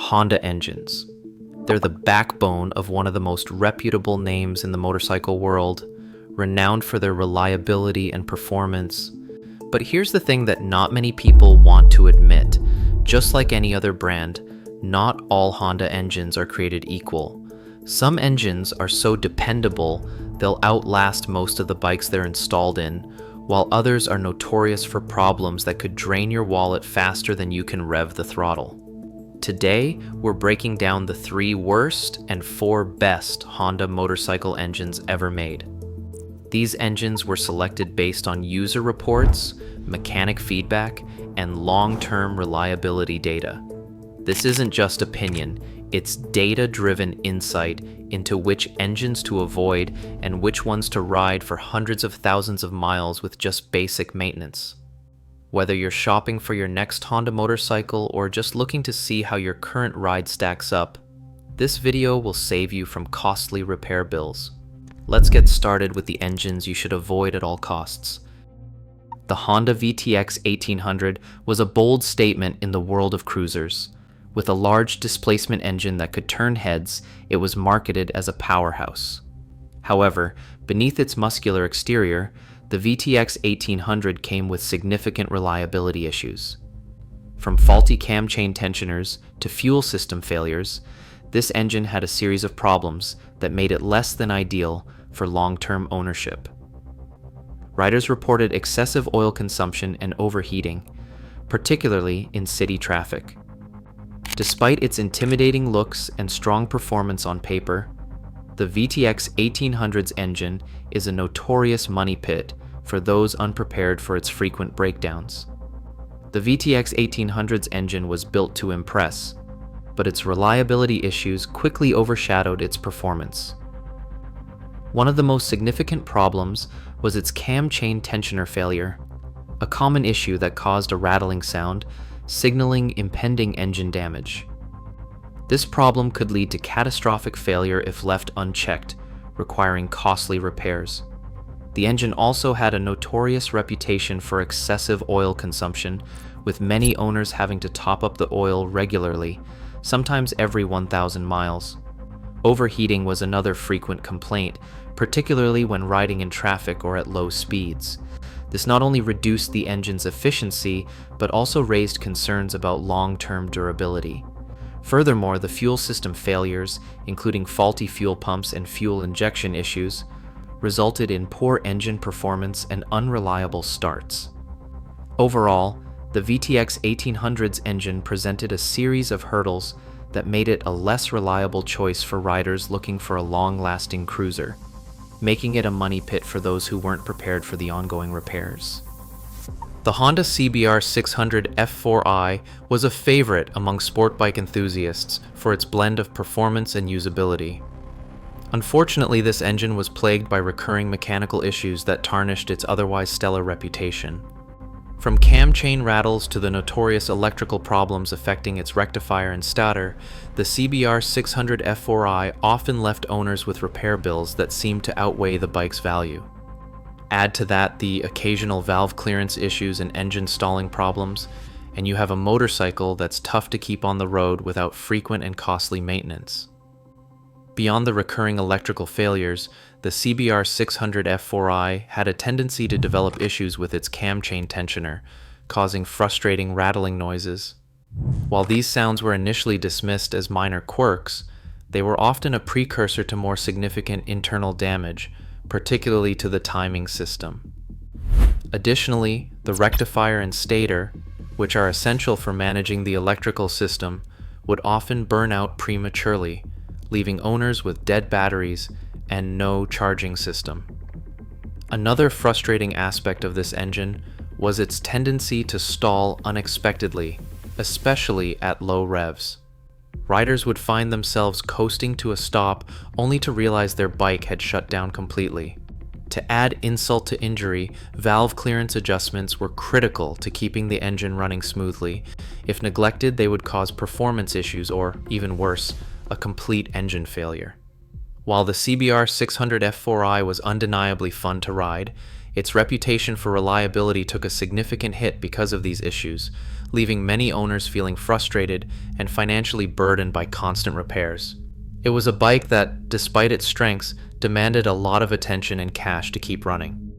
Honda engines. They're the backbone of one of the most reputable names in the motorcycle world, renowned for their reliability and performance. But here's the thing that not many people want to admit. Just like any other brand, not all Honda engines are created equal. Some engines are so dependable, they'll outlast most of the bikes they're installed in, while others are notorious for problems that could drain your wallet faster than you can rev the throttle. Today, we're breaking down the 3 worst and 4 best Honda motorcycle engines ever made. These engines were selected based on user reports, mechanic feedback, and long-term reliability data. This isn't just opinion, it's data-driven insight into which engines to avoid and which ones to ride for hundreds of thousands of miles with just basic maintenance. Whether you're shopping for your next Honda motorcycle or just looking to see how your current ride stacks up, this video will save you from costly repair bills. Let's get started with the engines you should avoid at all costs. The Honda VTX 1800 was a bold statement in the world of cruisers. With a large displacement engine that could turn heads, it was marketed as a powerhouse. However, beneath its muscular exterior, the VTX 1800 came with significant reliability issues. From faulty cam chain tensioners to fuel system failures, this engine had a series of problems that made it less than ideal for long-term ownership. Riders reported excessive oil consumption and overheating, particularly in city traffic. Despite its intimidating looks and strong performance on paper, the VTX 1800's engine is a notorious money pit for those unprepared for its frequent breakdowns. The VTX 1800's engine was built to impress, but its reliability issues quickly overshadowed its performance. One of the most significant problems was its cam chain tensioner failure, a common issue that caused a rattling sound, signaling impending engine damage. This problem could lead to catastrophic failure if left unchecked, requiring costly repairs. The engine also had a notorious reputation for excessive oil consumption, with many owners having to top up the oil regularly, sometimes every 1,000 miles. Overheating was another frequent complaint, particularly when riding in traffic or at low speeds. This not only reduced the engine's efficiency, but also raised concerns about long-term durability. Furthermore, the fuel system failures, including faulty fuel pumps and fuel injection issues, resulted in poor engine performance and unreliable starts. Overall, the VTX 1800's engine presented a series of hurdles that made it a less reliable choice for riders looking for a long-lasting cruiser, making it a money pit for those who weren't prepared for the ongoing repairs. The Honda CBR 600 F4i was a favorite among sport bike enthusiasts for its blend of performance and usability. Unfortunately, this engine was plagued by recurring mechanical issues that tarnished its otherwise stellar reputation. From cam chain rattles to the notorious electrical problems affecting its rectifier and starter, the CBR 600 F4i often left owners with repair bills that seemed to outweigh the bike's value. Add to that the occasional valve clearance issues and engine stalling problems, and you have a motorcycle that's tough to keep on the road without frequent and costly maintenance. Beyond the recurring electrical failures, the CBR 600 F4i had a tendency to develop issues with its cam chain tensioner, causing frustrating rattling noises. While these sounds were initially dismissed as minor quirks, they were often a precursor to more significant internal damage, particularly to the timing system. Additionally, the rectifier and stator, which are essential for managing the electrical system, would often burn out prematurely, leaving owners with dead batteries and no charging system. Another frustrating aspect of this engine was its tendency to stall unexpectedly, especially at low revs. Riders would find themselves coasting to a stop only to realize their bike had shut down completely. To add insult to injury, valve clearance adjustments were critical to keeping the engine running smoothly. If neglected, they would cause performance issues or, even worse, a complete engine failure. While the CBR 600 F4i was undeniably fun to ride, Its reputation for reliability took a significant hit because of these issues, leaving many owners feeling frustrated and financially burdened by constant repairs. It was a bike that, despite its strengths, demanded a lot of attention and cash to keep running.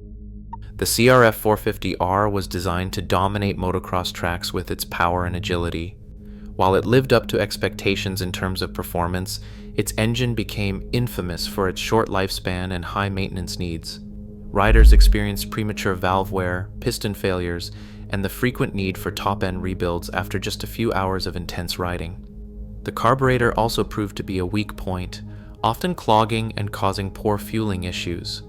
The CRF 450R was designed to dominate motocross tracks with its power and agility. While it lived up to expectations in terms of performance, its engine became infamous for its short lifespan and high maintenance needs. Riders experienced premature valve wear, piston failures, and the frequent need for top-end rebuilds after just a few hours of intense riding. The carburetor also proved to be a weak point, often clogging and causing poor fueling issues.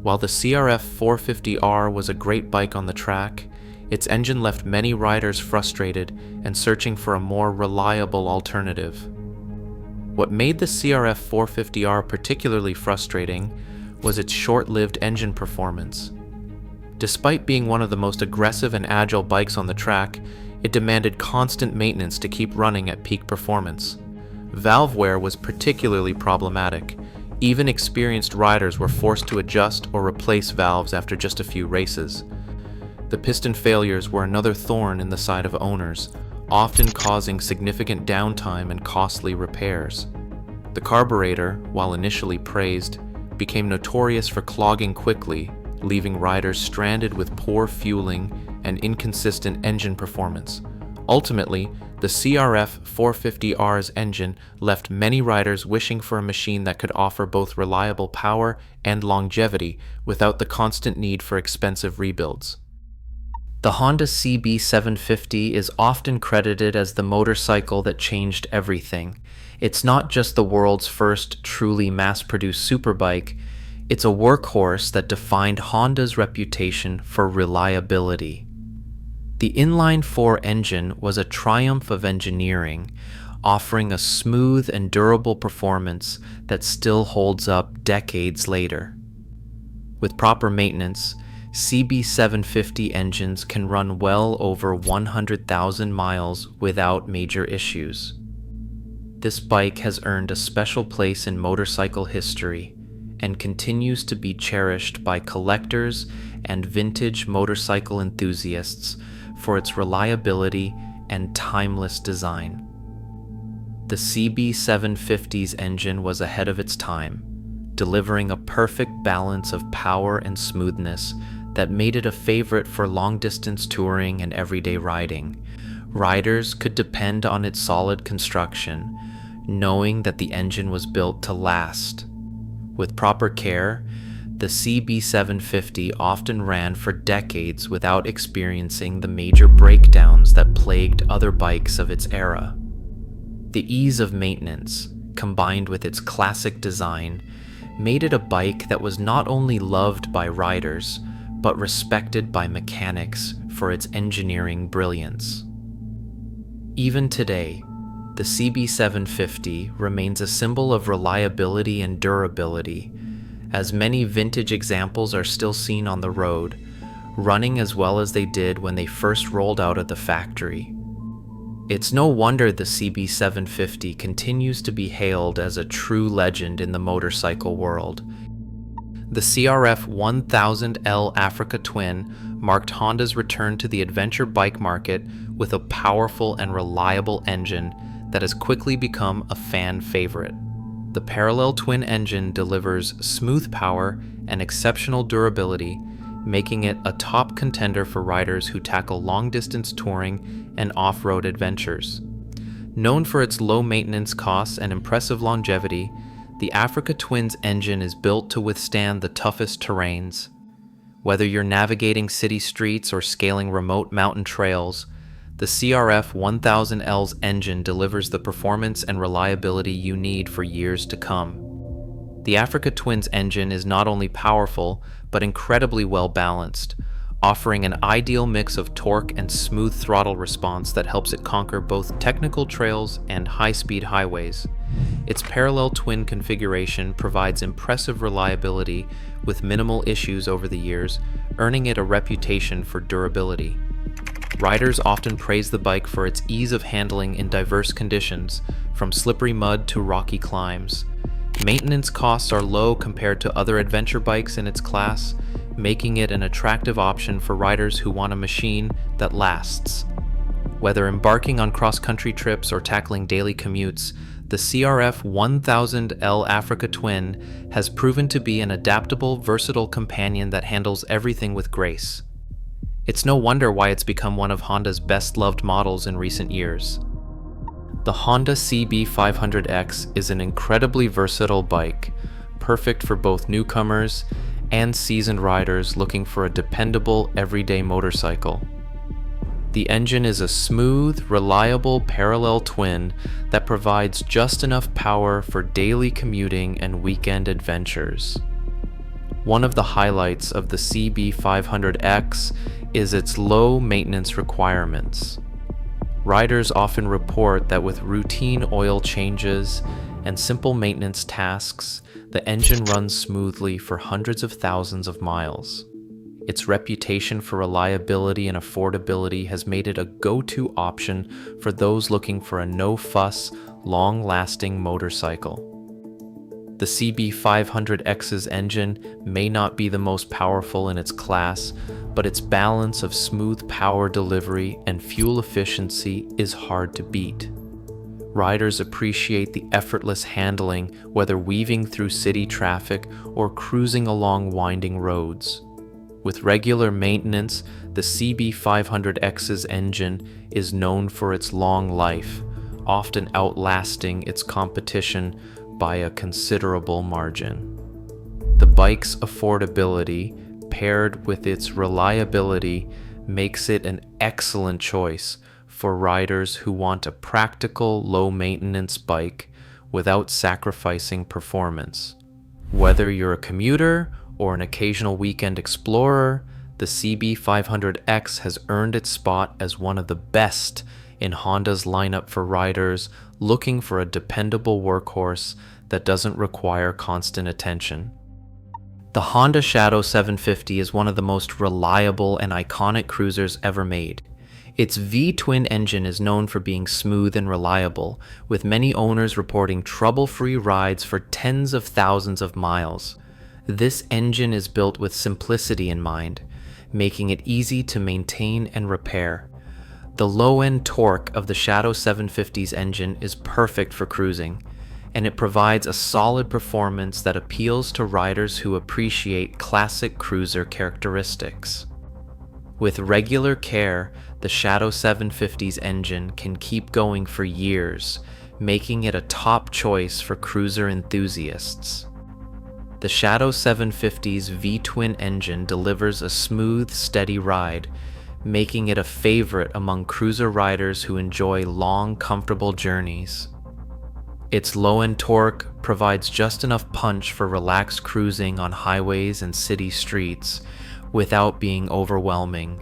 While the CRF 450R was a great bike on the track, its engine left many riders frustrated and searching for a more reliable alternative. What made the CRF 450R particularly frustrating was its short-lived engine performance. Despite being one of the most aggressive and agile bikes on the track, it demanded constant maintenance to keep running at peak performance. Valve wear was particularly problematic. Even experienced riders were forced to adjust or replace valves after just a few races. The piston failures were another thorn in the side of owners, often causing significant downtime and costly repairs. The carburetor, while initially praised, became notorious for clogging quickly, leaving riders stranded with poor fueling and inconsistent engine performance. Ultimately, the CRF 450R's engine left many riders wishing for a machine that could offer both reliable power and longevity without the constant need for expensive rebuilds. The Honda CB750 is often credited as the motorcycle that changed everything. It's not just the world's first truly mass-produced superbike, it's a workhorse that defined Honda's reputation for reliability. The inline-4 engine was a triumph of engineering, offering a smooth and durable performance that still holds up decades later. With proper maintenance, CB750 engines can run well over 100,000 miles without major issues. This bike has earned a special place in motorcycle history and continues to be cherished by collectors and vintage motorcycle enthusiasts for its reliability and timeless design. The CB750's engine was ahead of its time, delivering a perfect balance of power and smoothness that made it a favorite for long-distance touring and everyday riding. Riders could depend on its solid construction, knowing that the engine was built to last. With proper care, the CB750 often ran for decades without experiencing the major breakdowns that plagued other bikes of its era. The ease of maintenance, combined with its classic design, made it a bike that was not only loved by riders, but respected by mechanics for its engineering brilliance. Even today, the CB750 remains a symbol of reliability and durability, as many vintage examples are still seen on the road, running as well as they did when they first rolled out of the factory. It's no wonder the CB750 continues to be hailed as a true legend in the motorcycle world. The CRF 1000L Africa Twin marked Honda's return to the adventure bike market with a powerful and reliable engine that has quickly become a fan favorite. The parallel twin engine delivers smooth power and exceptional durability, making it a top contender for riders who tackle long-distance touring and off-road adventures. Known for its low maintenance costs and impressive longevity, the Africa Twin's engine is built to withstand the toughest terrains. Whether you're navigating city streets or scaling remote mountain trails, the CRF 1000L's engine delivers the performance and reliability you need for years to come. The Africa Twin's engine is not only powerful, but incredibly well balanced, offering an ideal mix of torque and smooth throttle response that helps it conquer both technical trails and high-speed highways. Its parallel twin configuration provides impressive reliability with minimal issues over the years, earning it a reputation for durability. Riders often praise the bike for its ease of handling in diverse conditions, from slippery mud to rocky climbs. Maintenance costs are low compared to other adventure bikes in its class, making it an attractive option for riders who want a machine that lasts. Whether embarking on cross-country trips or tackling daily commutes, the CRF 1000L Africa Twin has proven to be an adaptable, versatile companion that handles everything with grace. It's no wonder why it's become one of Honda's best-loved models in recent years. The Honda CB500X is an incredibly versatile bike, perfect for both newcomers and seasoned riders looking for a dependable, everyday motorcycle. The engine is a smooth, reliable parallel twin that provides just enough power for daily commuting and weekend adventures. One of the highlights of the CB500X is its low maintenance requirements. Riders often report that with routine oil changes and simple maintenance tasks, the engine runs smoothly for hundreds of thousands of miles. Its reputation for reliability and affordability has made it a go-to option for those looking for a no-fuss, long-lasting motorcycle. The CB500X's engine may not be the most powerful in its class, but its balance of smooth power delivery and fuel efficiency is hard to beat. Riders appreciate the effortless handling, whether weaving through city traffic or cruising along winding roads. With regular maintenance, the CB500X's engine is known for its long life, often outlasting its competition by a considerable margin. The bike's affordability, paired with its reliability, makes it an excellent choice for riders who want a practical, low-maintenance bike without sacrificing performance. Whether you're a commuter or an occasional weekend explorer, the CB500X has earned its spot as one of the best in Honda's lineup for riders looking for a dependable workhorse that doesn't require constant attention. The Honda Shadow 750 is one of the most reliable and iconic cruisers ever made. Its V-twin engine is known for being smooth and reliable, with many owners reporting trouble-free rides for tens of thousands of miles. This engine is built with simplicity in mind, making it easy to maintain and repair. The low-end torque of the Shadow 750's engine is perfect for cruising, and it provides a solid performance that appeals to riders who appreciate classic cruiser characteristics. With regular care, the Shadow 750's engine can keep going for years, making it a top choice for cruiser enthusiasts. The Shadow 750's V-twin engine delivers a smooth, steady ride, making it a favorite among cruiser riders who enjoy long, comfortable journeys. Its low-end torque provides just enough punch for relaxed cruising on highways and city streets without being overwhelming.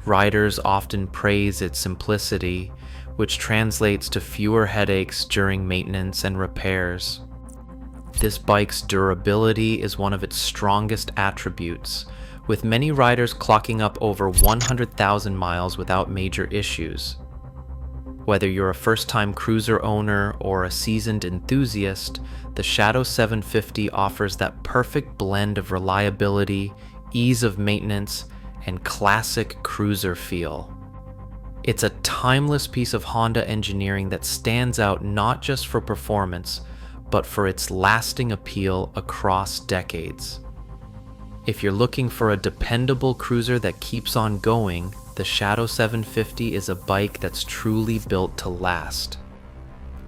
Riders often praise its simplicity, which translates to fewer headaches during maintenance and repairs. This bike's durability is one of its strongest attributes, with many riders clocking up over 100,000 miles without major issues. Whether you're a first-time cruiser owner or a seasoned enthusiast, the Shadow 750 offers that perfect blend of reliability, ease of maintenance, and classic cruiser feel. It's a timeless piece of Honda engineering that stands out not just for performance, but for its lasting appeal across decades. If you're looking for a dependable cruiser that keeps on going, the Shadow 750 is a bike that's truly built to last.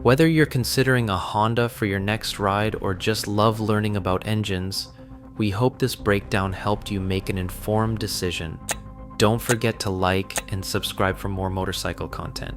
Whether you're considering a Honda for your next ride or just love learning about engines, we hope this breakdown helped you make an informed decision. Don't forget to like and subscribe for more motorcycle content.